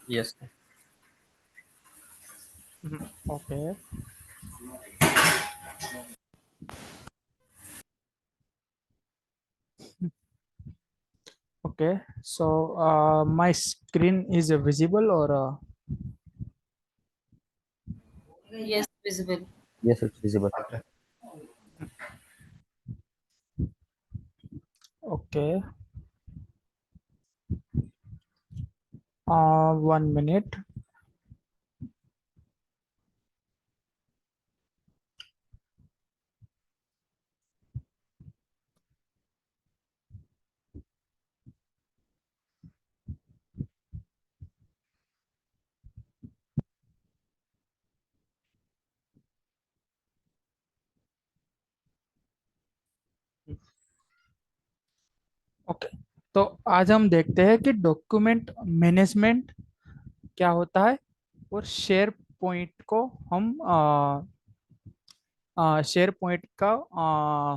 Yes. Okay. Okay. So my screen is visible or Yes, visible. Yes, it's visible. okay. 1 minute. Okay. तो आज हम देखते हैं कि डॉक्यूमेंट मैनेजमेंट क्या होता है और शेयर पॉइंट को हम शेयर पॉइंट का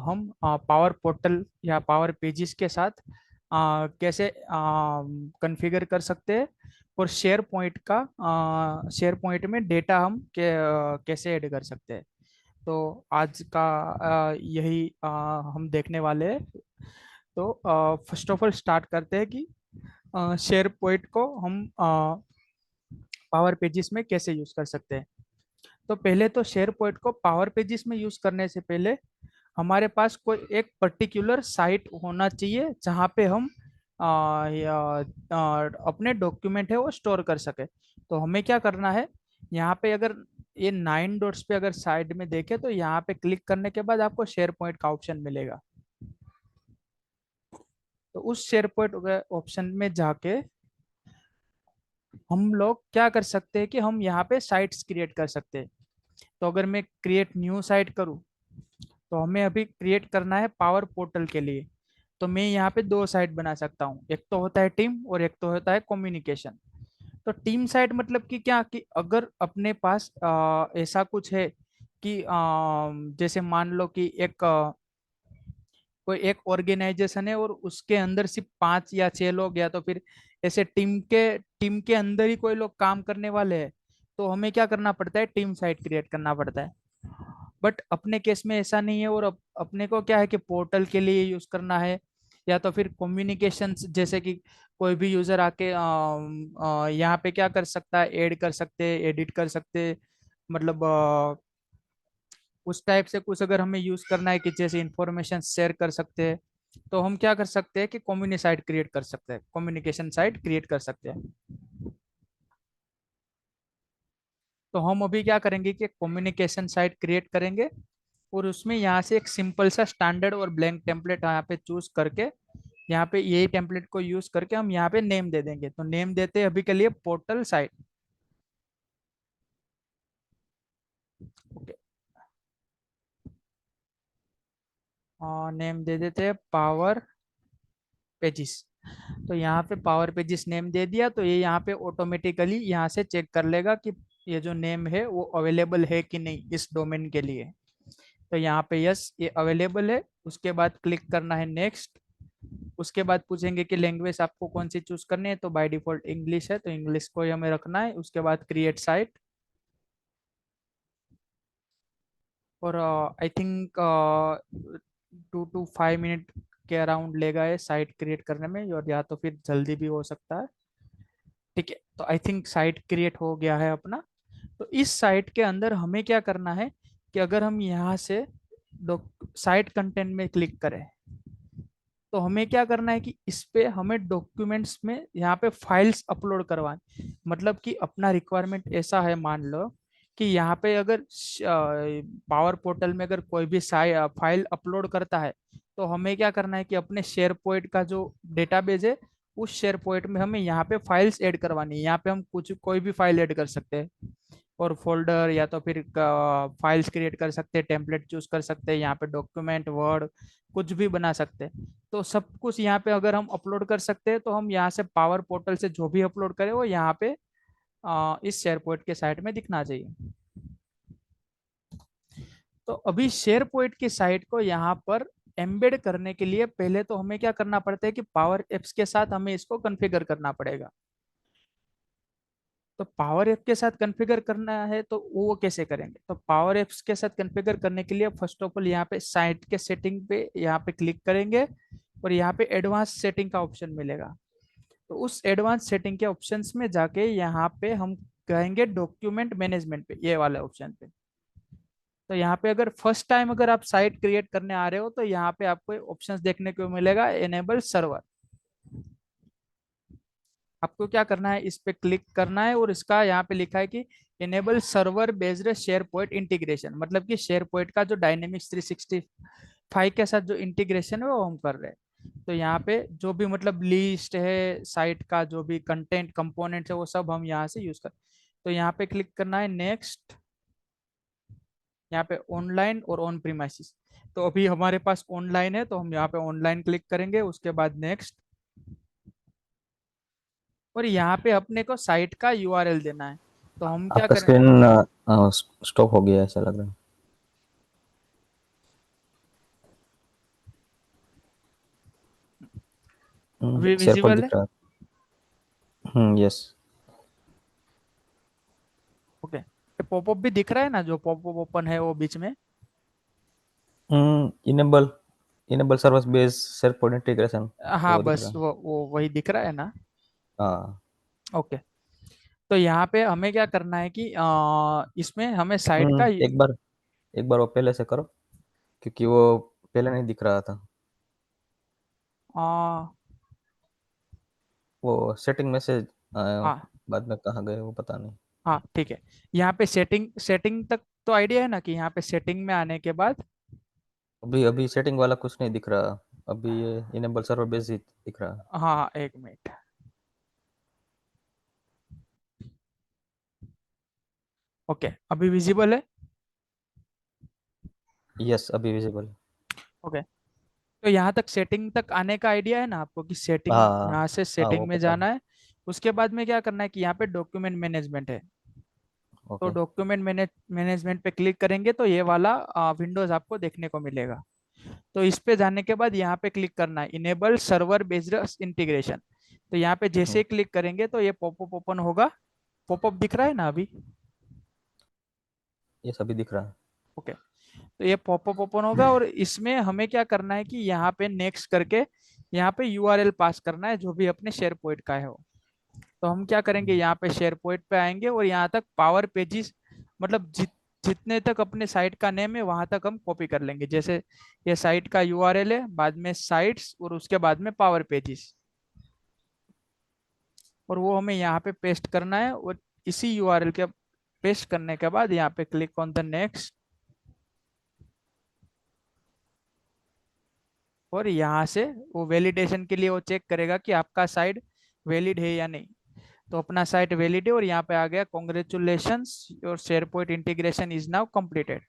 हम पावर पोर्टल या पावर पेजेस के साथ कैसे कॉन्फ़िगर कर सकते हैं और शेयर पॉइंट में डेटा हम कैसे ऐड कर सकते हैं। तो आज का यही हम देखने वाले हैं। तो फर्स्ट ऑफ ऑल स्टार्ट करते हैं कि शेयर पॉइंट को हम पावर पेजेस में कैसे यूज कर सकते हैं। तो पहले तो शेयर पॉइंट को पावर पेजेस में यूज करने से पहले हमारे पास कोई एक पर्टिकुलर साइट होना चाहिए जहाँ पे हम अपने डॉक्यूमेंट है वो स्टोर कर सके। तो हमें क्या करना है, यहाँ पे अगर ये 9 डॉट्स पे अगर साइड में देखे तो यहाँ पे क्लिक करने के बाद आपको शेयर पॉइंट का ऑप्शन मिलेगा। तो उस शेयर पॉइंट ऑप्शन में जाके हम लोग क्या कर सकते हैं कि हम यहाँ पे साइट्स क्रिएट कर सकते हैं। तो अगर मैं क्रिएट न्यू साइट करूँ तो हमें अभी क्रिएट करना है पावर पोर्टल के लिए। तो मैं यहाँ पे दो साइट बना सकता हूँ, एक तो होता है टीम और एक तो होता है कम्युनिकेशन। तो टीम साइट मतलब कि क्या कि अगर अपने पास ऐसा कुछ है कि जैसे मान लो कि कोई एक ऑर्गेनाइजेशन है और उसके अंदर सिर्फ 5 या 6 लोग या तो फिर ऐसे टीम के अंदर ही कोई लोग काम करने वाले हैं, तो हमें क्या करना पड़ता है, टीम साइट क्रिएट करना पड़ता है। बट अपने केस में ऐसा नहीं है और अपने को क्या है कि पोर्टल के लिए यूज करना है या तो फिर कम्युनिकेशन, जैसे कि कोई भी यूजर आके यहाँ पे क्या कर सकता है, ऐड कर सकते हैं, एडिट कर सकते हैं, मतलब उस टाइप से कुछ अगर हमें यूज करना है कि जैसे इंफॉर्मेशन शेयर कर सकते हैं, तो हम क्या कर सकते हैं कि कम्युनिटी साइट क्रिएट कर सकते हैं, कम्युनिकेशन साइट क्रिएट कर सकते हैं। तो हम अभी क्या करेंगे कि कम्युनिकेशन साइट क्रिएट करेंगे और उसमें यहाँ से एक सिंपल सा स्टैंडर्ड और ब्लैंक टेम्पलेट यहाँ पे चूज करके यहाँ पे यही टेम्पलेट को यूज करके हम यहाँ पे नेम दे देंगे। तो नेम देते हैं अभी के लिए पोर्टल साइट। ओके। और नेम दे देते हैं पावर पेजिस। तो यहाँ पे पावर पेजिस नेम दे दिया तो ये यहाँ पे ऑटोमेटिकली यहाँ से चेक कर लेगा कि ये जो नेम है वो अवेलेबल है कि नहीं इस डोमेन के लिए। तो यहाँ पे यस ये अवेलेबल है, उसके बाद क्लिक करना है नेक्स्ट। उसके बाद पूछेंगे कि लैंग्वेज आपको कौन सी चूज करनी है, तो बाय डिफॉल्ट इंग्लिश है तो इंग्लिश को ही हमें रखना है। उसके बाद क्रिएट साइट और आई थिंक 2 to 5 मिनट के अराउंड लेगा ये साइट क्रिएट करने में, और या तो फिर जल्दी भी हो सकता है। ठीक है, तो आई थिंक साइट क्रिएट हो गया है अपना। तो इस साइट के अंदर हमें क्या करना है कि अगर हम यहाँ से साइट कंटेंट में क्लिक करें तो हमें क्या करना है कि इस पे हमें डॉक्यूमेंट्स में यहाँ पे फाइल्स अपलोड करवानी। मतलब कि अपना रिक्वायरमेंट ऐसा है, मान लो कि यहाँ पे अगर पावर पोर्टल में अगर कोई भी फाइल अपलोड करता है तो हमें क्या करना है कि अपने शेयर पॉइंट का जो डेटाबेस है उस शेयर पॉइंट में हमें यहाँ पे फाइल्स ऐड करवानी है। यहाँ पे हम कुछ कोई भी फाइल ऐड कर सकते हैं और फोल्डर या तो फिर फाइल्स क्रिएट कर सकते हैं, टेम्पलेट चूज कर सकते हैं, यहाँ पे डॉक्यूमेंट वर्ड कुछ भी बना सकते हैं। तो सब कुछ यहाँ पे अगर हम अपलोड कर सकते हैं तो हम यहाँ से पावर पोर्टल से जो भी अपलोड करें वो यहाँ पे इस शेयरपॉइंट के साइट में दिखना चाहिए। तो अभी शेयरपॉइंट की साइट को यहाँ पर एम्बेड करने के लिए पहले तो हमें क्या करना पड़ता है कि पावर एप्स के साथ हमें इसको कॉन्फ़िगर करना पड़ेगा। तो पावर ऐप के साथ कॉन्फ़िगर करना है तो वो कैसे करेंगे? तो पावर ऐप्स के साथ कॉन्फ़िगर करने के लिए फर्स्ट ऑफ ऑल यहाँ पे साइट के सेटिंग पे यहाँ पे क्लिक करेंगे और यहाँ पे एडवांस सेटिंग का ऑप्शन मिलेगा। तो उस एडवांस सेटिंग के ऑप्शंस में जाके यहाँ पे हम कहेंगे डॉक्यूमेंट मैनेजमेंट पे, ये वाले ऑप्शन पे। तो यहाँ पे अगर फर्स्ट टाइम अगर आप साइट क्रिएट करने आ रहे हो तो यहाँ पे आपको ऑप्शंस देखने को मिलेगा, एनेबल सर्वर। आपको क्या करना है, इस पे क्लिक करना है और इसका यहाँ पे लिखा है कि enable server based share point integration, मतलब कि शेयर पॉइंट का जो डायनेमिक्स 365 के साथ जो इंटीग्रेशन है वो हम कर रहे हैं। तो यहाँ पे जो भी मतलब लिस्ट है साइट का, जो भी कंटेंट कंपोनेंट है वो सब हम यहाँ से यूज कर। तो यहाँ पे क्लिक करना है नेक्स्ट, यहाँ पे ऑनलाइन और ऑन प्रीमाइसिस। तो अभी हमारे पास ऑनलाइन है तो हम यहाँ पे ऑनलाइन क्लिक करेंगे, उसके बाद नेक्स्ट। और यहाँ पे अपने को साइट का यूआरएल देना है। तो हम क्या आपका करें, स्क्रीन स्टॉप हो गया ऐसा लग रहा है। अभी शेयर पॉइंट विजिबल है? दिख रहा है। यस। ओके, ये पॉपअप भी दिख रहा है ना, जो पॉपअप ओपन है वो बीच में? Enable enable service based share point integration, हाँ वो दिख बस रहा है। वो वही दिख रहा है ना। हाँ। ओके, तो यहाँ पे हमें क्या करना है कि इसमें हमें साइट का एक बार वो पहले से करो, क्योंकि वो पहले नहीं दिख रहा था। आ, वो सेटिंग मैसेज हाँ बाद में कहाँ गए वो पता नहीं। हाँ ठीक है। यहाँ पे सेटिंग सेटिंग तक तो आइडिया है ना, कि यहाँ पे सेटिंग में आने के बाद अभी अभी सेटिंग वाला कुछ नहीं दिख रहा। अभी ये इनेबल सर्वर बेस्ड ही दिख रहा हाँ हाँ, एक मिनट। ओके, अभी विजिबल है? है। यस, अभी विजिबल। ओके, तो यहाँ तक सेटिंग तक आने का आइडिया है ना आपको, कि सेटिंग हाँ यहाँ से हाँ, सेटिंग वो में पता है। जाना है। उसके बाद में क्या करना है कि यहाँ पे डॉक्यूमेंट मैनेजमेंट है। तो ओके। डॉक्यूमेंट मैनेजमेंट पे क्लिक करेंगे तो ये वाला विंडोज आपको देखने को मिलेगा। तो इस पे जाने के बाद यहाँ पे क्लिक करना है इनेबल सर्वर बेस्ड इंटीग्रेशन। तो यहाँ पे जैसे ही क्लिक करेंगे तो ये पॉपअप ओपन होगा। पॉपअप दिख रहा है ना अभी? ये सभी दिख रहा है। ओके, तो ये पॉपअप ओपन होगा और इसमें हमें क्या करना है कि यहाँ पे नेक्स्ट करके यहाँ पे यूआरएल पास करना है, जो भी अपने शेयर पॉइंट का है वो। तो हम क्या करेंगे, यहाँ पे शेयर पॉइंट पे आएंगे और यहाँ तक पावर पेजेस, मतलब जितने तक अपने साइट का नेम है वहां तक हम कॉपी कर लेंगे। जैसे ये साइट का यूआरएल है, बाद में साइट्स और उसके बाद में पावर पेजेस, और वो हमें यहाँ पे पेस्ट करना है। और इसी यूआरएल के पेस्ट करने के बाद यहाँ पे क्लिक ऑन द नेक्स्ट, और यहाँ से वो वैलिडेशन के लिए वो चेक करेगा कि आपका साइट वैलिड है या नहीं। तो अपना साइट वैलिड है और यहाँ पे आ गया congratulations your share point integration is now completed,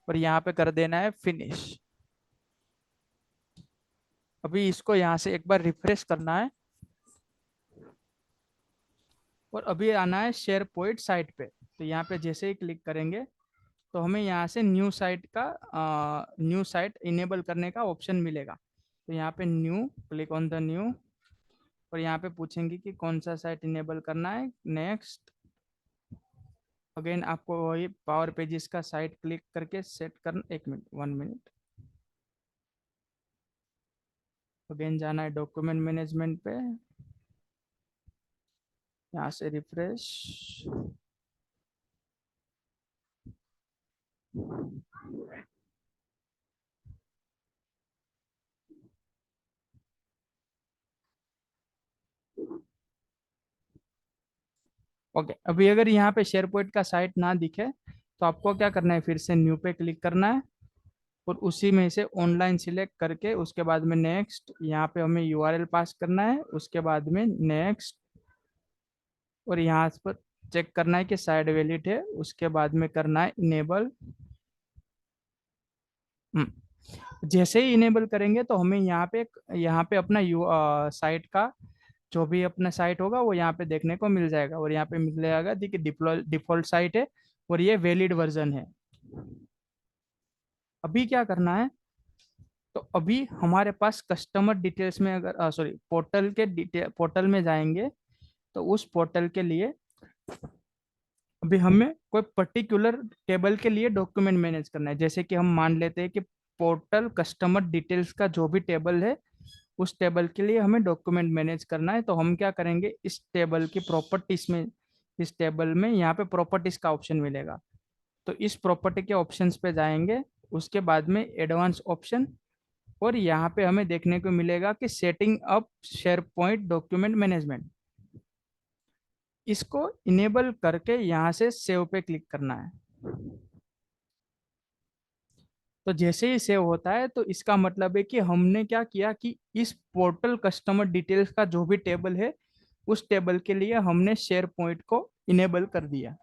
और यहाँ पे कर देना है फिनिश। अभी इसको यहाँ से एक बार रिफ्रेश करना है और अभी आना है शेयर पॉइंट साइट पे। तो यहाँ पे जैसे ही क्लिक करेंगे तो हमें यहाँ से न्यू साइट इनेबल करने का ऑप्शन मिलेगा। तो यहाँ पे new, click on the new, और यहाँ पे पूछेंगे कि कौन सा साइट इनेबल करना है। नेक्स्ट, अगेन आपको वही पावर पेजेस का साइट क्लिक करके सेट करना। एक मिनट, 1 मिनट। अगेन जाना है डॉक्यूमेंट मैनेजमेंट पे, यहाँ से रिफ्रेश। ओके, अभी अगर यहाँ पे शेयर पॉइंट का साइट ना दिखे तो आपको क्या करना है, फिर से न्यू पे क्लिक करना है और उसी में से ऑनलाइन सिलेक्ट करके उसके बाद में नेक्स्ट, यहाँ पे हमें यूआरएल पास करना है, उसके बाद में नेक्स्ट, और यहाँ पर चेक करना है कि साइट वैलिड है, उसके बाद में करना है इनेबल। जैसे ही इनेबल करेंगे तो हमें यहाँ पे अपना साइट का जो भी अपना साइट होगा वो यहाँ पे देखने को मिल जाएगा, और यहाँ पे मिल जाएगा देखिए डिफॉल्ट साइट है और ये वैलिड वर्जन है। अभी क्या करना है, तो अभी हमारे पास कस्टमर डिटेल्स में अगर सॉरी पोर्टल के डिटेल पोर्टल में जाएंगे तो उस पोर्टल के लिए अभी हमें कोई पर्टिकुलर टेबल के लिए डॉक्यूमेंट मैनेज करना है, जैसे कि हम मान लेते हैं कि पोर्टल कस्टमर डिटेल्स का जो भी टेबल है उस टेबल के लिए हमें डॉक्यूमेंट मैनेज करना है। तो हम क्या करेंगे, इस टेबल की प्रॉपर्टीज में, इस टेबल में यहाँ पे प्रॉपर्टीज का ऑप्शन मिलेगा, तो इस प्रॉपर्टी के ऑप्शंस पे जाएंगे, उसके बाद में एडवांस ऑप्शन, और यहाँ पे हमें देखने को मिलेगा कि setting up share point document management, इसको इनेबल करके यहाँ से सेव पे क्लिक करना है। तो जैसे ही सेव होता है तो इसका मतलब है कि हमने क्या किया कि इस पोर्टल कस्टमर डिटेल्स का जो भी टेबल है उस टेबल के लिए हमने शेयर पॉइंट को इनेबल कर दिया।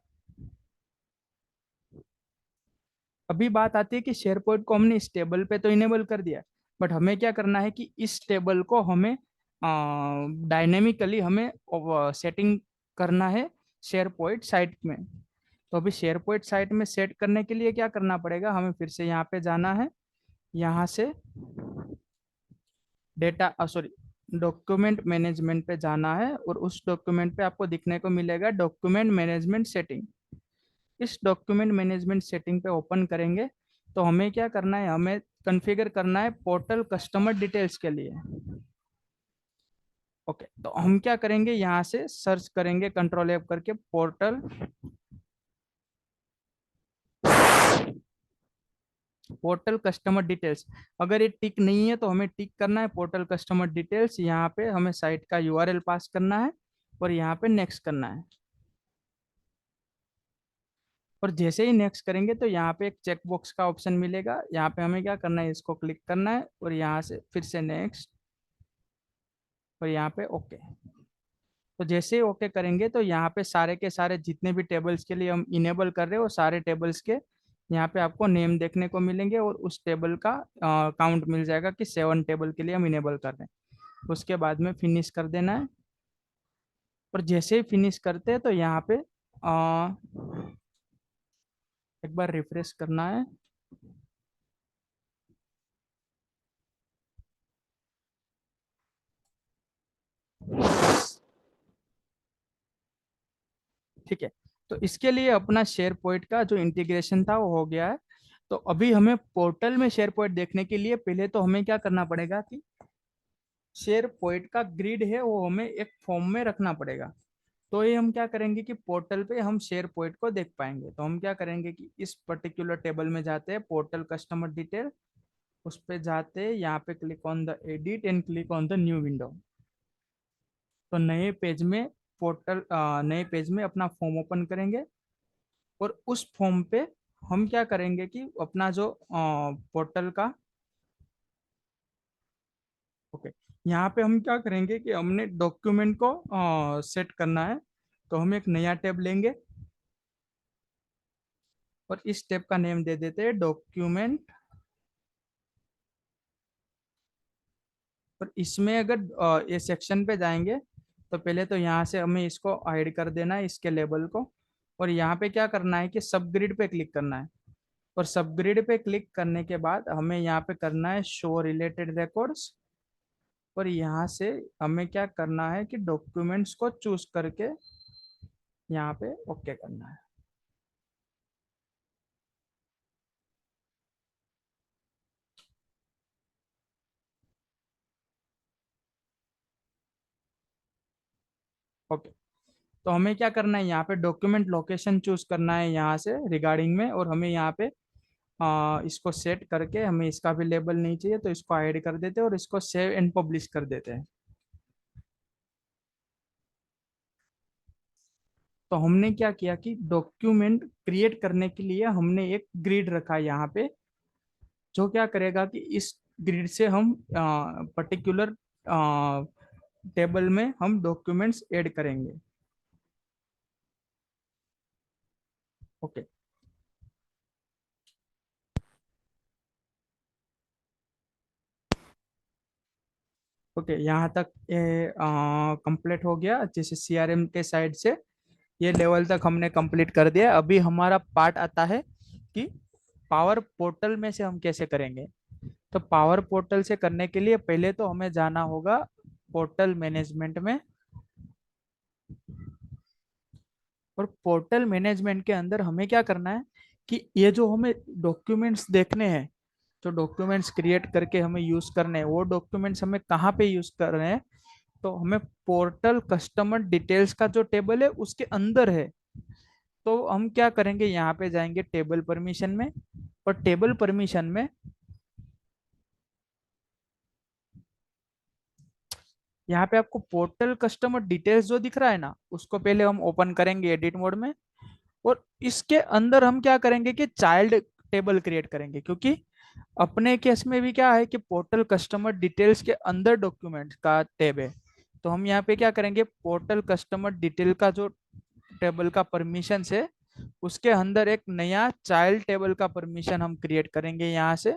अभी बात आती है कि शेयर पॉइंट को हमने इस टेबल पे तो इनेबल कर दिया, बट हमें क्या करना है कि इस टेबल को हमें डायनेमिकली हमें सेटिंग करना है शेयर पॉइंट साइट में। तो अभी शेयर पॉइंट साइट में सेट करने के लिए क्या करना पड़ेगा, हमें फिर से यहाँ पे जाना है, यहाँ से डेटा सॉरी डॉक्यूमेंट मैनेजमेंट पे जाना है, और उस डॉक्यूमेंट पे आपको दिखने को मिलेगा डॉक्यूमेंट मैनेजमेंट सेटिंग। इस डॉक्यूमेंट मैनेजमेंट सेटिंग पे ओपन करेंगे तो हमें क्या करना है, हमें कॉन्फ़िगर करना है पोर्टल कस्टमर डिटेल्स के लिए। ओके, तो हम क्या करेंगे, यहाँ से सर्च करेंगे कंट्रोल F करके पोर्टल कस्टमर डिटेल्स। अगर ये टिक नहीं है तो हमें टिक करना है पोर्टल कस्टमर डिटेल्स, यहाँ पे हमें साइट का यूआरएल पास करना है और यहाँ पे नेक्स्ट करना है। और जैसे ही नेक्स्ट करेंगे तो यहाँ पे एक चेकबॉक्स का ऑप्शन मिलेगा, यहाँ पे हमें क्या करना है, इसको क्लिक करना है और यहाँ से फिर से नेक्स्ट और यहाँ पे ओके। तो जैसे ही ओके करेंगे तो यहाँ पे सारे के सारे जितने भी टेबल्स के लिए हम इनेबल कर रहे हैं वो सारे टेबल्स के यहाँ पे आपको नेम देखने को मिलेंगे, और उस टेबल का काउंट मिल जाएगा कि 7 टेबल के लिए हम इनेबल कर रहे हैं। उसके बाद में फिनिश कर देना है, और जैसे ही फिनिश करते हैं तो यहाँ पे एक बार रिफ्रेश करना है। ठीक है, तो इसके लिए अपना शेयर पॉइंट का जो इंटीग्रेशन था वो हो गया है। तो अभी हमें पोर्टल में शेयर पॉइंट देखने के लिए पहले तो हमें क्या करना पड़ेगा कि शेयर पॉइंट का ग्रिड है वो हमें एक फॉर्म में रखना पड़ेगा। तो ये हम क्या करेंगे कि पोर्टल पे हम शेयर पॉइंट को देख पाएंगे। तो हम क्या करेंगे कि इस पर्टिकुलर टेबल में जाते हैं, पोर्टल कस्टमर डिटेल, उस पे जाते हैं, यहाँ पे click on the edit and click on the new window. तो नए पेज में नए पेज में अपना फॉर्म ओपन करेंगे, और उस फॉर्म पे हम क्या करेंगे कि अपना जो पोर्टल का ओके, यहाँ पे हम क्या करेंगे कि हमने डॉक्यूमेंट को सेट करना है। तो हम एक नया टैब लेंगे और इस टैब का नेम दे देते हैं डॉक्यूमेंट। और इसमें अगर ये सेक्शन पे जाएंगे तो पहले तो यहाँ से हमें इसको हाइड कर देना है, इसके लेबल को, और यहाँ पे क्या करना है कि सब ग्रिड पे क्लिक करना है। और सब ग्रिड पे क्लिक करने के बाद हमें यहाँ पे करना है शो रिलेटेड रिकॉर्ड्स, और यहाँ से हमें क्या करना है कि डॉक्यूमेंट्स को चूज करके यहाँ पे ओके करना है। ओके, तो हमें क्या करना है, यहाँ पे डॉक्यूमेंट लोकेशन चूज करना है यहाँ से रिगार्डिंग में, और हमें यहाँ पे इसको सेट करके हमें इसका भी लेबल नहीं चाहिए तो इसको ऐड कर देते हैं और इसको सेव एंड पब्लिश कर देते हैं। तो हमने क्या किया कि डॉक्यूमेंट क्रिएट करने के लिए हमने एक ग्रिड रखा है यहाँ पे, जो क्या करेगा कि इस ग्रिड से हम पर्टिकुलर टेबल में हम डॉक्यूमेंट्स ऐड करेंगे। ओके, ओके, यहाँ तक ये कंप्लीट हो गया। जैसे सीआरएम के साइड से ये लेवल तक हमने कंप्लीट कर दिया। अभी हमारा पार्ट आता है कि पावर पोर्टल में से हम कैसे करेंगे। तो पावर पोर्टल से करने के लिए पहले तो हमें जाना होगा पोर्टल मैनेजमेंट में, और पोर्टल मैनेजमेंट के अंदर हमें क्या करना है कि ये जो हमें डॉक्यूमेंट्स देखने हैं, जो डॉक्यूमेंट्स क्रिएट करके हमें यूज करने हैं, वो डॉक्यूमेंट्स हमें कहाँ पे यूज कर रहे हैं, तो हमें पोर्टल कस्टमर डिटेल्स का जो टेबल है उसके अंदर है। तो हम क्या करेंगे, यहाँ पे जाएंगे टेबल परमिशन में, और टेबल परमिशन में यहाँ पे आपको पोर्टल कस्टमर डिटेल्स जो दिख रहा है ना, उसको पहले हम ओपन करेंगे एडिट मोड में, और इसके अंदर हम क्या करेंगे कि चाइल्ड टेबल क्रिएट करेंगे, क्योंकि अपने केस में भी क्या है कि पोर्टल कस्टमर डिटेल्स के अंदर डॉक्यूमेंट का टेब है। तो हम यहाँ पे क्या करेंगे, पोर्टल कस्टमर डिटेल का जो टेबल का परमिशन है, उसके अंदर एक नया चाइल्ड टेबल का परमिशन हम क्रिएट करेंगे यहाँ से।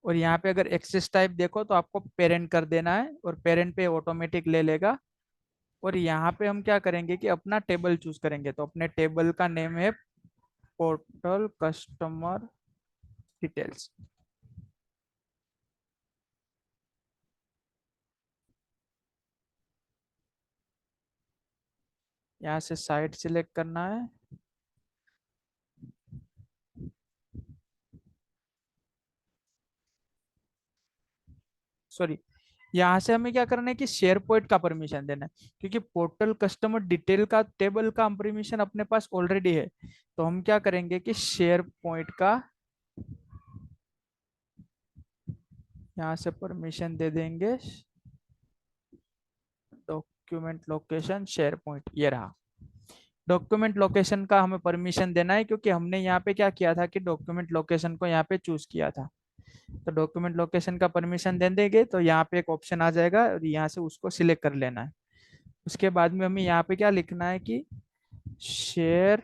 और यहाँ पे अगर एक्सेस टाइप देखो तो आपको पेरेंट कर देना है, और पेरेंट पे ऑटोमेटिक ले लेगा। और यहाँ पे हम क्या करेंगे कि अपना टेबल चूज करेंगे, तो अपने टेबल का नेम है पोर्टल कस्टमर डिटेल्स। यहाँ से साइट सिलेक्ट करना है, सॉरी, यहाँ से हमें क्या करना है कि शेयर पॉइंट का परमिशन देना है, क्योंकि पोर्टल कस्टमर डिटेल का टेबल का परमिशन अपने पास ऑलरेडी है। तो हम क्या करेंगे कि शेयर पॉइंट का यहाँ से परमिशन दे देंगे, डॉक्यूमेंट लोकेशन शेयर पॉइंट, ये रहा। डॉक्यूमेंट लोकेशन का हमें परमिशन देना है, क्योंकि हमने यहाँ पे क्या किया था कि डॉक्यूमेंट लोकेशन को यहाँ पे चूज किया था। तो डॉक्यूमेंट लोकेशन का परमिशन दे देंगे तो यहाँ पे एक ऑप्शन आ जाएगा, और यहाँ से उसको सिलेक्ट कर लेना है। उसके बाद में हमें यहाँ पे क्या लिखना है कि share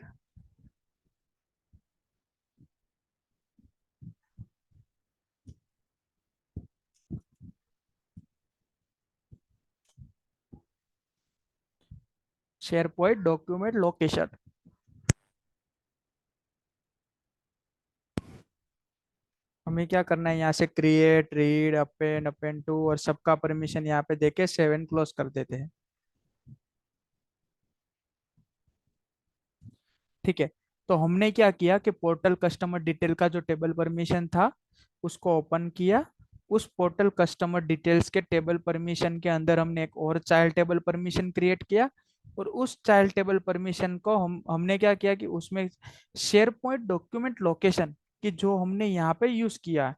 SharePoint document location. हमें क्या करना है, यहाँ से create read append append to और सबका परमिशन यहाँ पे देके 7 क्लोज कर देते हैं। ठीक है, तो हमने क्या किया कि पोर्टल कस्टमर डिटेल का जो टेबल परमिशन था उसको ओपन किया। उस पोर्टल कस्टमर डिटेल्स के टेबल परमिशन के अंदर हमने एक और चाइल्ड टेबल परमिशन क्रिएट किया, और उस चाइल्ड टेबल परमिशन को हमने क्या किया कि उसमें शेयर पॉइंट डॉक्यूमेंट लोकेशन की जो हमने यहाँ पे यूज किया,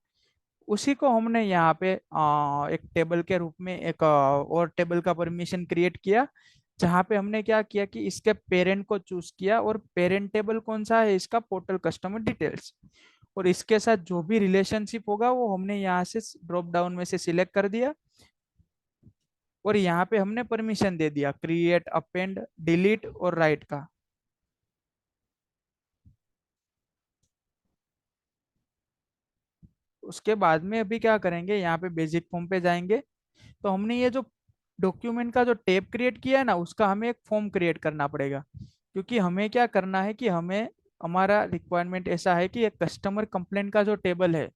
उसी को हमने यहाँ पे एक टेबल के रूप में एक और टेबल का परमिशन क्रिएट किया, जहाँ पे हमने क्या किया कि इसके पेरेंट को चूज किया, और पेरेंट टेबल कौन सा है, इसका पोर्टल कस्टमर डिटेल्स। और इसके साथ जो भी रिलेशनशिप होगा वो हमने यहाँ से ड्रॉप डाउन में से सिलेक्ट कर दिया, और यहाँ पे हमने परमिशन दे दिया क्रिएट अपेंड डिलीट और राइट का। उसके बाद में अभी क्या करेंगे, यहाँ पे बेसिक फॉर्म पे जाएंगे। तो हमने ये जो डॉक्यूमेंट का जो टेब क्रिएट किया है ना, उसका हमें एक फॉर्म क्रिएट करना पड़ेगा, क्योंकि हमें क्या करना है कि हमें, हमारा रिक्वायरमेंट ऐसा है कि एक कस्टमर कंप्लेंट का जो टेबल है,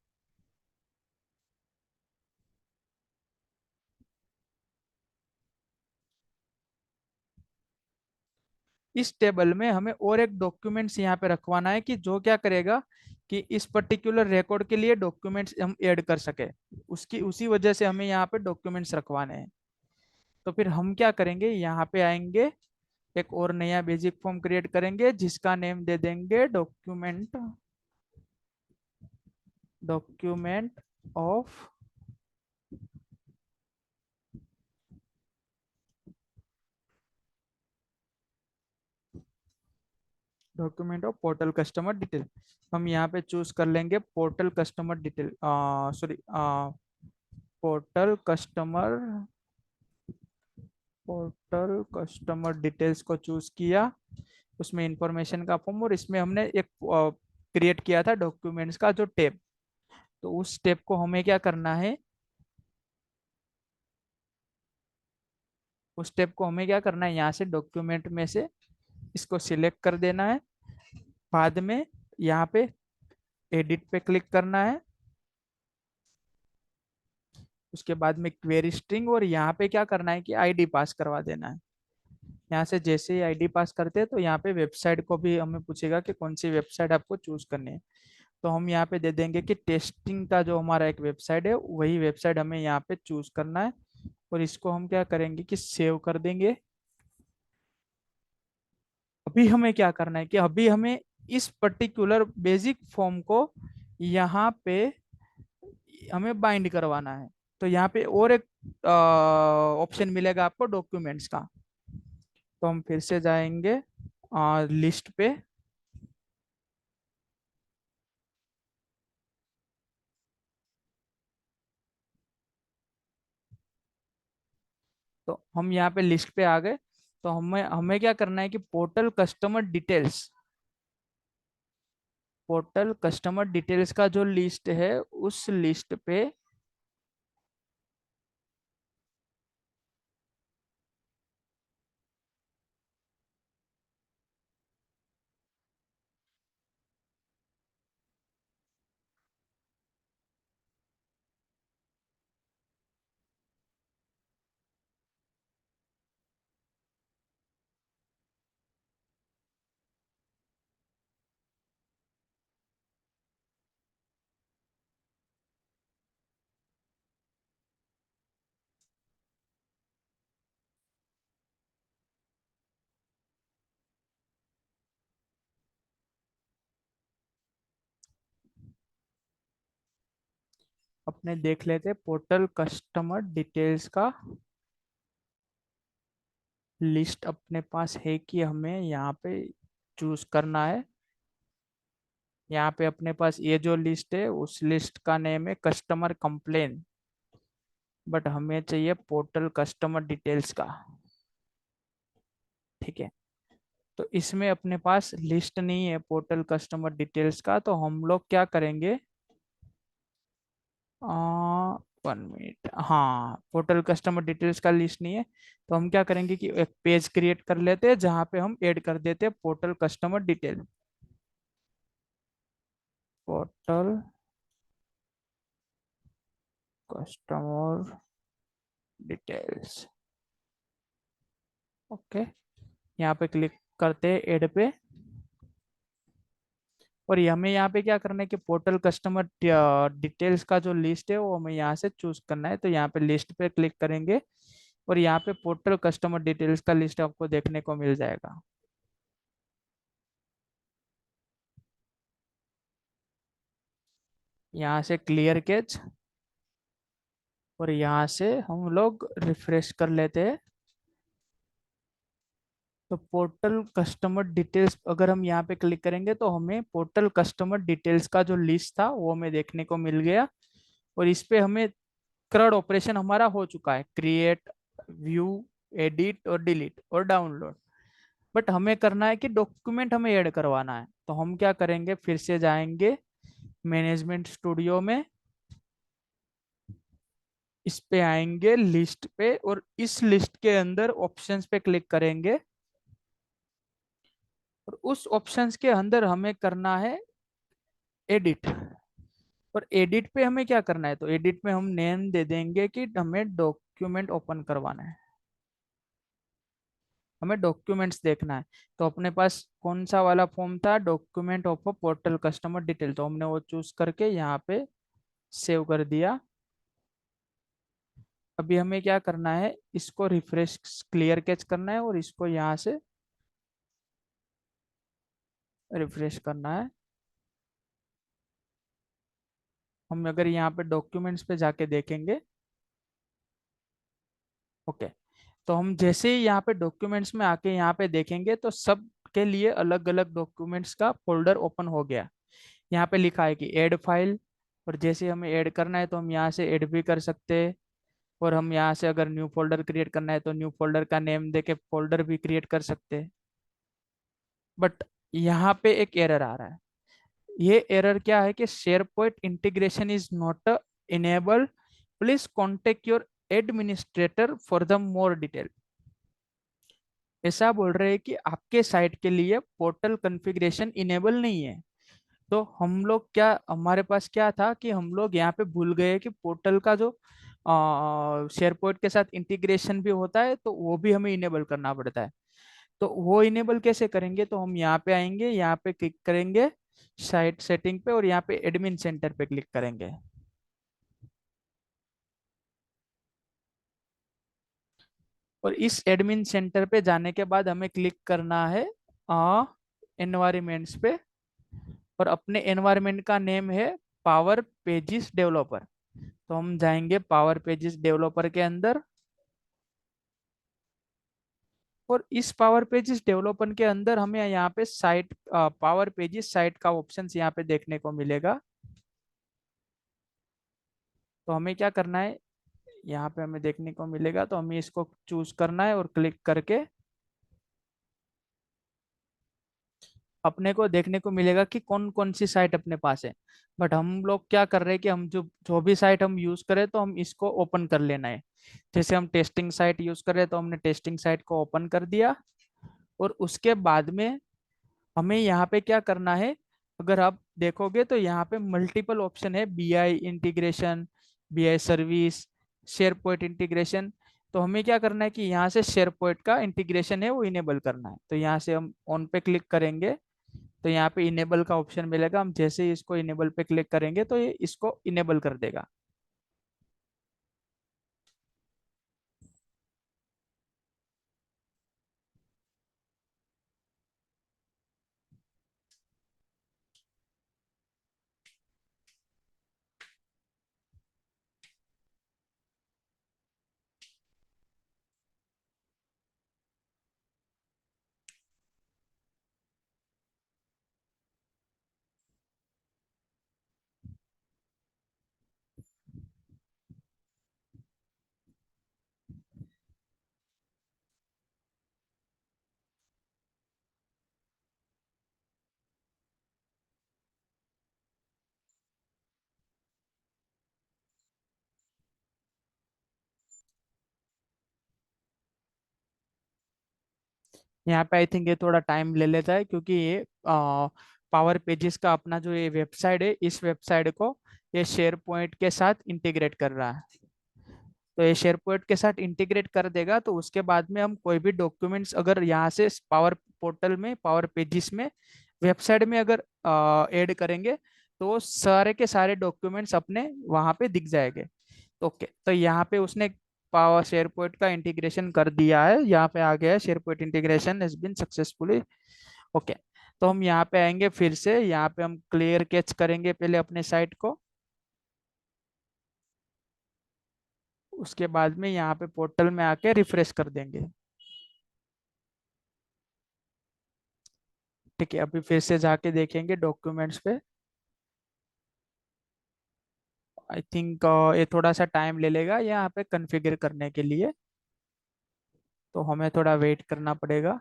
इस टेबल में हमें और एक डॉक्यूमेंट्स यहाँ पे रखवाना है कि जो क्या करेगा कि इस पर्टिकुलर रिकॉर्ड के लिए डॉक्यूमेंट्स हम ऐड कर सके, उसकी उसी वजह से हमें यहाँ पे डॉक्यूमेंट्स रखवाने हैं। तो फिर हम क्या करेंगे, यहाँ पे आएंगे, एक और नया बेसिक फॉर्म क्रिएट करेंगे जिसका नेम दे देंगे document of portal customer detail. हम यहाँ पे चूज कर लेंगे portal customer detail, sorry, portal customer portal customer details को चूज किया, उसमें इंफॉर्मेशन का फॉर्म, और इसमें हमने एक क्रिएट किया था डॉक्यूमेंट्स का जो टेब। तो उस टेब को हमें क्या करना है, उस टेब को हमें क्या करना है, यहाँ से डॉक्यूमेंट में से इसको सिलेक्ट कर देना है। बाद में यहाँ पे एडिट पे क्लिक करना है, उसके बाद में क्वेरी स्ट्रिंग, और यहाँ पे क्या करना है कि आईडी पास करवा देना है। यहाँ से जैसे ही आईडी पास करते हैं तो यहाँ पे वेबसाइट को भी हमें पूछेगा कि कौन सी वेबसाइट आपको चूज करनी है। तो हम यहाँ पे दे देंगे कि टेस्टिंग का जो हमारा एक वेबसाइट है वही वेबसाइट हमें यहाँ पे चूज करना है। और इसको हम क्या करेंगे कि सेव कर देंगे। अभी हमें क्या करना है कि अभी हमें इस पर्टिकुलर बेसिक फॉर्म को यहाँ पे हमें बाइंड करवाना है। तो यहाँ पे और एक ऑप्शन मिलेगा आपको डॉक्यूमेंट्स का। तो हम फिर से जाएंगे लिस्ट पे। तो हम यहाँ पे लिस्ट पे आ गए। तो हमें हमें क्या करना है कि पोर्टल कस्टमर डिटेल्स का जो लिस्ट है उस लिस्ट पे अपने देख लेते हैं पोर्टल कस्टमर डिटेल्स का लिस्ट अपने पास है कि हमें यहाँ पे चूज करना है। यहाँ पे अपने पास ये जो लिस्ट है उस लिस्ट का नेम है कस्टमर कंप्लेन, बट हमें चाहिए पोर्टल कस्टमर डिटेल्स का। ठीक है, तो इसमें अपने पास लिस्ट नहीं है पोर्टल कस्टमर डिटेल्स का। तो हम लोग क्या करेंगे, 1 मिनट, हाँ पोर्टल कस्टमर डिटेल्स का लिस्ट नहीं है। तो हम क्या करेंगे कि एक पेज क्रिएट कर लेते हैं जहाँ पे हम ऐड कर देते हैं portal customer detail. Portal customer details, okay. यहाँ पे क्लिक करते हैं ऐड पे। और ये हमें यहाँ पे क्या करना है कि पोर्टल कस्टमर डिटेल्स का जो लिस्ट है वो हमें यहाँ से चूज करना है। तो यहाँ पे लिस्ट पे क्लिक करेंगे और यहाँ पे पोर्टल कस्टमर डिटेल्स का लिस्ट आपको देखने को मिल जाएगा। यहाँ से क्लियर कैच और यहाँ से हम लोग रिफ्रेश कर लेते हैं। तो पोर्टल कस्टमर डिटेल्स अगर हम यहाँ पे क्लिक करेंगे तो हमें पोर्टल कस्टमर डिटेल्स का जो लिस्ट था वो हमें देखने को मिल गया। और इस पे हमें क्रड ऑपरेशन हमारा हो चुका है, क्रिएट, व्यू, एडिट और डिलीट और डाउनलोड। बट हमें करना है कि डॉक्यूमेंट हमें ऐड करवाना है। तो हम क्या करेंगे, फिर से जाएंगे मैनेजमेंट स्टूडियो में, इस पे आएंगे लिस्ट पे और इस लिस्ट के अंदर ऑप्शंस पे क्लिक करेंगे। और उस ऑप्शंस के अंदर हमें करना है एडिट। और एडिट पे हमें क्या करना है, तो एडिट में हम नेम दे देंगे कि हमें डॉक्यूमेंट ओपन करवाना है, हमें डॉक्यूमेंट्स देखना है। तो अपने पास कौन सा वाला फॉर्म था, document of a portal customer detail, तो हमने वो चूज करके यहाँ पे सेव कर दिया। अभी हमें क्या करना है, इसको रिफ्रेश क्लियर कैच करना है और इसको यहाँ से रिफ्रेश करना है। हम अगर यहाँ पे डॉक्यूमेंट्स पे जाके देखेंगे, ओके, तो हम जैसे ही यहाँ पे डॉक्यूमेंट्स में आके यहाँ पे देखेंगे तो सब के लिए अलग अलग डॉक्यूमेंट्स का फोल्डर ओपन हो गया। यहाँ पे लिखा है कि ऐड फाइल, और जैसे हमें ऐड करना है तो हम यहाँ से ऐड भी कर सकते हैं। और हम यहाँ से अगर न्यू फोल्डर क्रिएट करना है तो न्यू फोल्डर का नेम देके फोल्डर भी क्रिएट कर सकते हैं। बट यहाँ पे एक एरर आ रहा है। ये एरर क्या है कि share point integration is not enable, please contact your administrator for the more detail. ऐसा बोल रहे हैं कि आपके साइट के लिए पोर्टल कॉन्फ़िगरेशन इनेबल नहीं है। तो हम लोग क्या, हमारे पास क्या था कि हम लोग यहाँ पे भूल गए कि पोर्टल का जो शेयर पॉइंट के साथ इंटीग्रेशन भी होता है, तो वो भी हमें इनेबल करना पड़ता है। तो वो इनेबल कैसे करेंगे, तो हम यहाँ पे आएंगे, यहाँ पे क्लिक करेंगे साइट सेटिंग पे, और यहाँ पे एडमिन सेंटर पे क्लिक करेंगे। और इस एडमिन सेंटर पे जाने के बाद हमें क्लिक करना है एनवायरमेंट्स पे, और अपने एनवायरमेंट का नेम है पावर पेजिस डेवलपर। तो हम जाएंगे पावर पेजिस डेवलपर के अंदर, और इस पावर पेजिस डेवलपर के अंदर हमें यहाँ पे साइट पावर पेजिस साइट का ऑप्शन यहाँ पे देखने को मिलेगा। तो हमें क्या करना है, यहाँ पे हमें देखने को मिलेगा, तो हमें इसको चूज करना है और क्लिक करके अपने को देखने को मिलेगा कि कौन कौन सी साइट अपने पास है। बट हम लोग क्या कर रहे हैं कि हम जो जो भी साइट हम यूज करें तो हम इसको ओपन कर लेना है। जैसे हम टेस्टिंग साइट यूज कर रहे हैं तो हमने टेस्टिंग साइट को ओपन कर दिया। और उसके बाद में हमें यहाँ पे क्या करना है, अगर आप देखोगे तो यहाँ पे मल्टीपल ऑप्शन है, BI integration, BI service, share point integration. तो हमें क्या करना है कि यहाँ से शेयर पॉइंट का इंटीग्रेशन है वो इनेबल करना है। तो यहाँ से हम ऑन पे क्लिक करेंगे, तो यहाँ पे इनेबल का ऑप्शन मिलेगा। हम जैसे ही इसको इनेबल पे क्लिक करेंगे तो ये इसको इनेबल कर देगा। यहाँ पे आई थिंक ये थोड़ा टाइम ले लेता है, क्योंकि ये पावर पेजेस का अपना जो ये वेबसाइट है, इस वेबसाइट को ये शेयर पॉइंट के साथ इंटीग्रेट कर रहा है। तो ये शेयर पॉइंट के साथ इंटीग्रेट कर देगा, तो उसके बाद में हम कोई भी डॉक्यूमेंट्स अगर यहाँ से पावर पोर्टल में, पावर पेजेस में, वेबसाइट में अगर ऐड करेंगे, तो वो सारे के सारे डॉक्यूमेंट्स अपने वहाँ पे दिख जाएंगे। तो ओके, तो यहाँ पे उसने पावर शेयर पॉइंट का इंटीग्रेशन कर दिया है, यहाँ पे आ गया है SharePoint integration has been successfully. Okay, तो हम यहाँ पे आएंगे, फिर से यहाँ पे हम क्लियर कैच करेंगे पहले अपने साइट को। उसके बाद में यहाँ पे पोर्टल में आके रिफ्रेश कर देंगे। ठीक है, अभी फिर से जाके देखेंगे डॉक्यूमेंट्स पे। आई थिंक ये थोड़ा सा टाइम ले लेगा यहाँ पे कॉन्फ़िगर करने के लिए, तो हमें थोड़ा वेट करना पड़ेगा।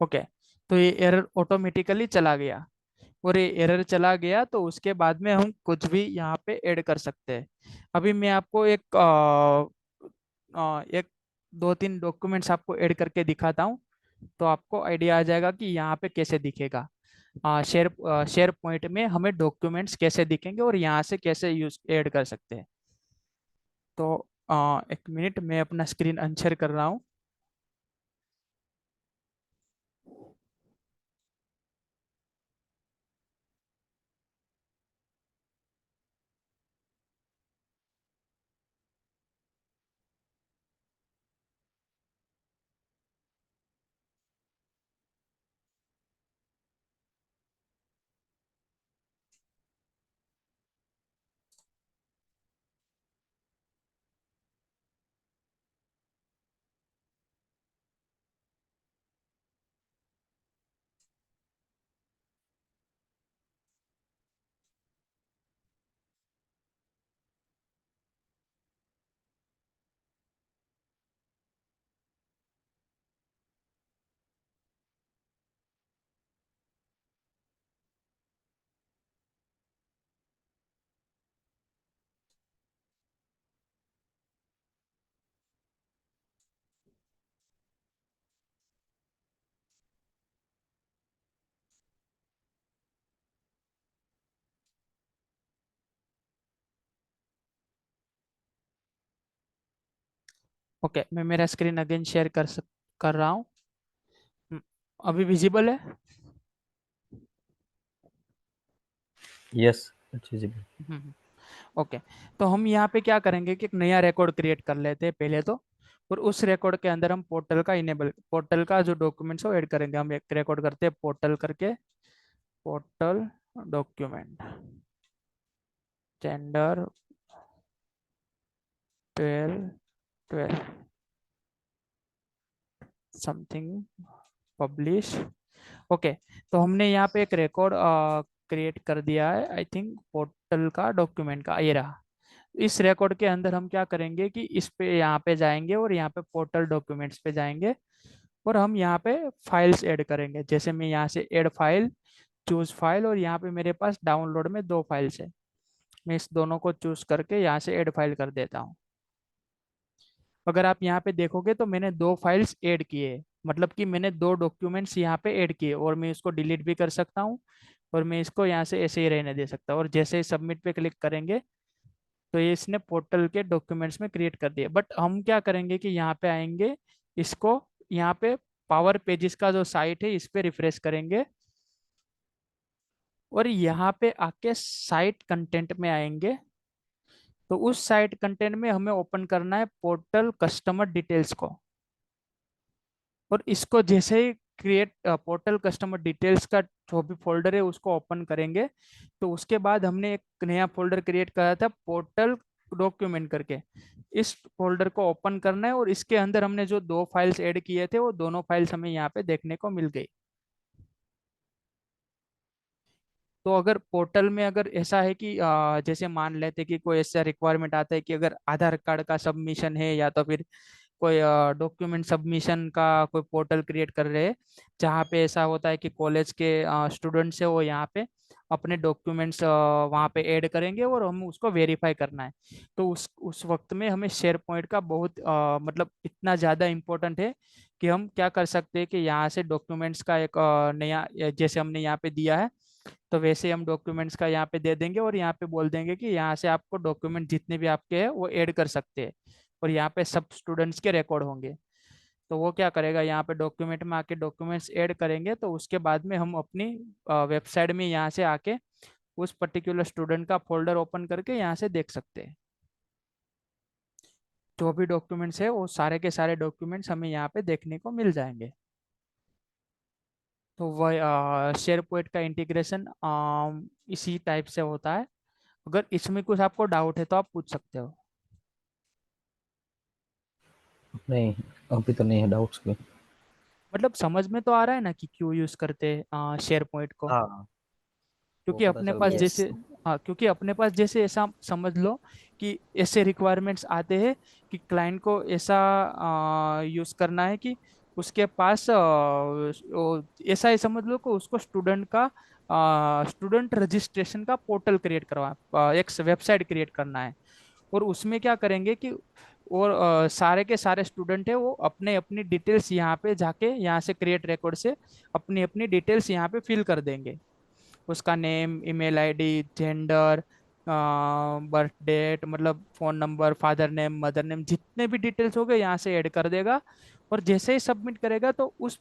ओके, तो ये एरर ऑटोमेटिकली चला गया। और ये एरर चला गया तो उसके बाद में हम कुछ भी यहाँ पे ऐड कर सकते हैं। अभी मैं आपको एक दो तीन डॉक्यूमेंट्स आपको ऐड करके दिखाता हूँ, तो आपको आइडिया आ जाएगा कि यहाँ पे कैसे दिखेगा। शेयर पॉइंट में हमें डॉक्यूमेंट्स कैसे दिखेंगे और यहाँ से कैसे यूज ऐड कर सकते हैं। तो एक मिनट, मैं अपना स्क्रीन अनशेयर कर रहा हूँ। ओके, मैं मेरा स्क्रीन अगेन शेयर कर रहा हूँ। अभी विजिबल है? Yes, it's visible. Hmm, okay. तो हम यहाँ पे क्या करेंगे कि एक नया रिकॉर्ड क्रिएट कर लेते हैं पहले तो, और उस रिकॉर्ड के अंदर हम पोर्टल का जो डॉक्यूमेंट्स है वो ऐड करेंगे। हम एक रिकॉर्ड करते हैं पोर्टल करके, portal document gender 12 something publish. Okay, तो हमने यहाँ पे एक रिकॉर्ड क्रिएट कर दिया है, आई थिंक पोर्टल का डॉक्यूमेंट का, ये रहा। इस रिकॉर्ड के अंदर हम क्या करेंगे कि इस पे यहाँ पे जाएंगे और यहाँ पे पोर्टल डॉक्यूमेंट्स पे जाएंगे, और हम यहाँ पे फाइल्स ऐड करेंगे। जैसे मैं यहाँ से ऐड फाइल, चूज फाइल, और यहाँ पे मेरे पास डाउनलोड में 2 फाइल्स है। मैं इस दोनों को चूज करके यहाँ से ऐड फाइल कर देता हूँ। अगर आप यहाँ पे देखोगे तो मैंने 2 फाइल्स ऐड किए, मतलब कि मैंने 2 डॉक्यूमेंट्स यहाँ पे ऐड किए, और मैं इसको डिलीट भी कर सकता हूँ, और मैं इसको यहाँ से ऐसे ही रहने दे सकता हूँ। और जैसे ही सबमिट पे क्लिक करेंगे तो ये इसने पोर्टल के डॉक्यूमेंट्स में क्रिएट कर दिया। बट हम क्या करेंगे कि यहाँ पे आएंगे, इसको यहाँ पे पावर पेजेस का जो साइट है इस पे रिफ्रेश करेंगे, और यहाँ पे आके साइट कंटेंट में आएंगे। तो उस साइट कंटेंट में हमें ओपन करना है पोर्टल कस्टमर डिटेल्स को, और इसको जैसे ही क्रिएट पोर्टल कस्टमर डिटेल्स का जो भी फोल्डर है उसको ओपन करेंगे, तो उसके बाद हमने एक नया फोल्डर क्रिएट करा था पोर्टल डॉक्यूमेंट करके। इस फोल्डर को ओपन करना है, और इसके अंदर हमने जो 2 फाइल्स ऐड किए थे वो दोनों फाइल्स हमें यहाँ पे देखने को मिल गई। तो अगर पोर्टल में अगर ऐसा है कि जैसे मान लेते कि कोई ऐसा रिक्वायरमेंट आता है कि अगर आधार कार्ड का सबमिशन है, या तो फिर कोई डॉक्यूमेंट सबमिशन का कोई पोर्टल क्रिएट कर रहे हैं, जहाँ पे ऐसा होता है कि कॉलेज के स्टूडेंट्स है वो यहाँ पे अपने डॉक्यूमेंट्स वहाँ पे ऐड करेंगे, और हम उसको वेरीफाई करना है। तो उस वक्त में हमें शेयर पॉइंट का बहुत मतलब इतना ज़्यादा इम्पोर्टेंट है कि हम क्या कर सकते हैं कि यहाँ से डॉक्यूमेंट्स का एक नया, जैसे हमने यहाँ पे दिया है तो वैसे हम डॉक्यूमेंट्स का यहाँ पे दे देंगे, और यहाँ पे बोल देंगे कि यहाँ से आपको डॉक्यूमेंट जितने भी आपके हैं वो ऐड कर सकते हैं, और यहाँ पे सब स्टूडेंट्स के रिकॉर्ड होंगे। तो वो क्या करेगा, यहाँ पे डॉक्यूमेंट में आके डॉक्यूमेंट्स ऐड करेंगे, तो उसके बाद में हम अपनी वेबसाइट में यहाँ से आके उस पर्टिकुलर स्टूडेंट का फोल्डर ओपन करके यहाँ से देख सकते हैं। जो भी डॉक्यूमेंट्स है वो सारे के सारे डॉक्यूमेंट्स हमें यहाँ पे देखने को मिल जाएंगे। तो वह शेयर पॉइंट का इंटीग्रेशन इसी टाइप से होता है। अगर इसमें कुछ आपको डाउट है तो आप पूछ सकते हो। नहीं, अभी तो नहीं है डाउट्स के। मतलब समझ में तो आ रहा है ना कि क्यों यूज करते हैं शेयर पॉइंट को? हाँ, वो क्योंकि पता अपने चल पास गया। Yes. जैसे, हाँ, क्योंकि अपने पास जैसे ऐसा समझ लो कि ऐसे रिक्वायरमेंट्स आते हैं कि क्लाइंट को ऐसा यूज करना है कि उसके पास ऐसा ही समझ लो कि उसको स्टूडेंट का स्टूडेंट रजिस्ट्रेशन का पोर्टल क्रिएट करवा, एक वेबसाइट क्रिएट करना है। और उसमें क्या करेंगे कि और सारे के सारे स्टूडेंट है वो अपने अपनी डिटेल्स यहाँ पे जाके यहाँ से क्रिएट रिकॉर्ड से अपनी अपनी डिटेल्स यहाँ पे फिल कर देंगे। उसका name, email ID, gender, birth date, मतलब phone number, father name, mother name, जितने भी डिटेल्स हो गए यहाँ से ऐड कर देगा। और जैसे ही सबमिट करेगा तो उस